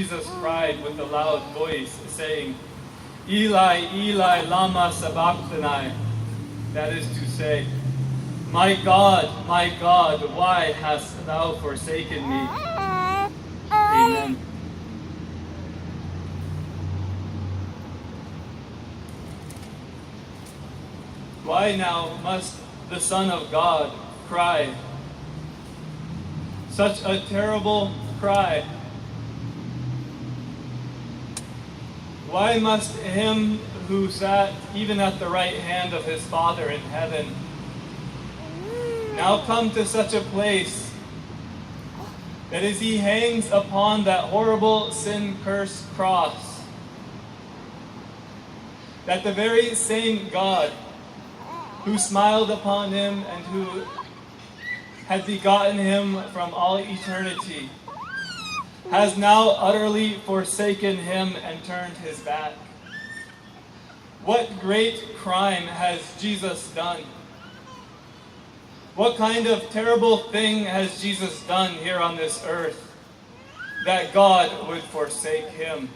Jesus cried with a loud voice, saying, Eli, Eli, lama sabachthani. That is to say, my God, why hast thou forsaken me? Amen. Why now must the Son of God cry? Such a terrible cry. Why must him who sat even at the right hand of his Father in heaven now come to such a place that as he hangs upon that horrible sin-cursed cross, that the very same God who smiled upon him and who had begotten him from all eternity has now utterly forsaken him and turned his back? What great crime has Jesus done? What kind of terrible thing has Jesus done here on this earth that God would forsake him?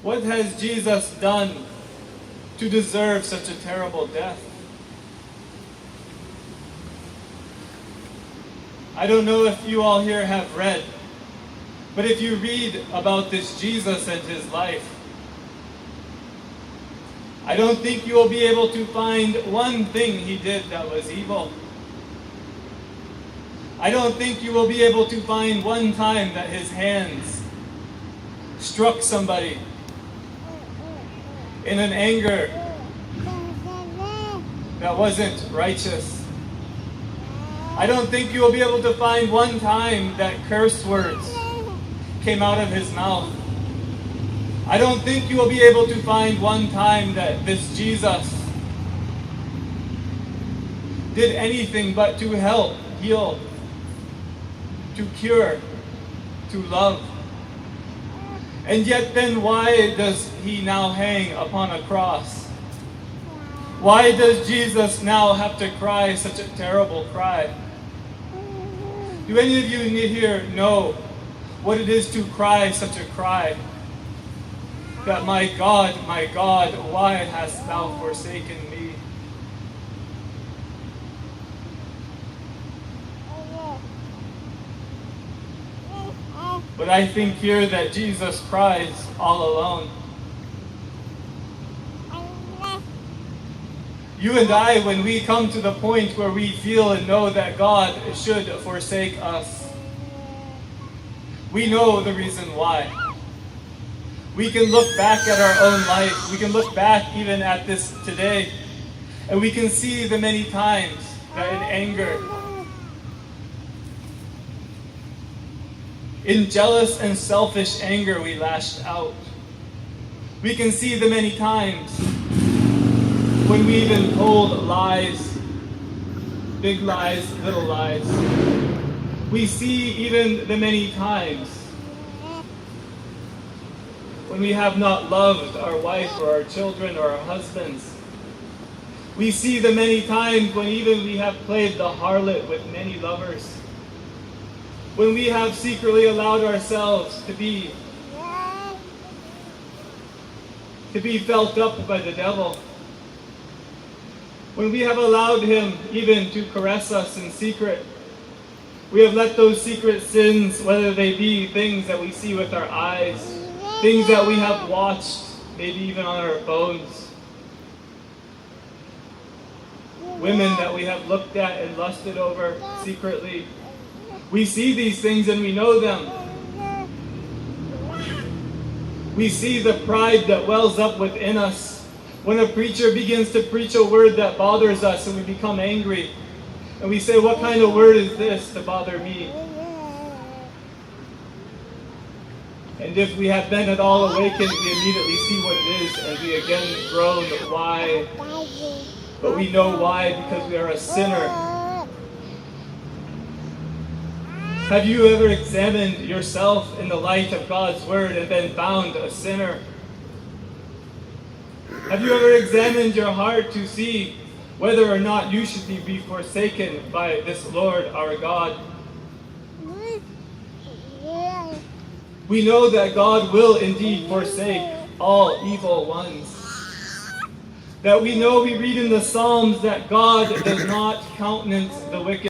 What has Jesus done to deserve such a terrible death? I don't know if you all here have read, but if you read about this Jesus and his life, I don't think you will be able to find one thing he did that was evil. I don't think you will be able to find one time that his hands struck somebody in an anger that wasn't righteous. I don't think you will be able to find one time that curse words came out of his mouth. I don't think you will be able to find one time that this Jesus did anything but to help, heal, to cure, to love. And yet then why does he now hang upon a cross? Why does Jesus now have to cry such a terrible cry? Do any of you here know what it is to cry such a cry? That my God, why hast thou forsaken me? But I think here that Jesus cries all alone. You and I, when we come to the point where we feel and know that God should forsake us, we know the reason why. We can look back at our own life. We can look back even at this today, and we can see the many times that in anger, in jealous and selfish anger, we lashed out. We can see the many times when we even told lies, big lies, little lies. We see even the many times when we have not loved our wife or our children or our husbands. We see the many times when even we have played the harlot with many lovers. When we have secretly allowed ourselves to be felt up by the devil. When we have allowed him even to caress us in secret. We have let those secret sins, whether they be things that we see with our eyes, things that we have watched, maybe even on our phones, women that we have looked at and lusted over secretly. We see these things and we know them. We see the pride that wells up within us when a preacher begins to preach a word that bothers us and we become angry. And we say, what kind of word is this to bother me? And if we have been at all awakened, we immediately see what it is, and we again groan, why? But we know why, because we are a sinner. Have you ever examined yourself in the light of God's Word and been found a sinner? Have you ever examined your heart to see whether or not you should be forsaken by this Lord our God. We know that God will indeed forsake all evil ones. That we know, we read in the Psalms that God does not countenance the wicked.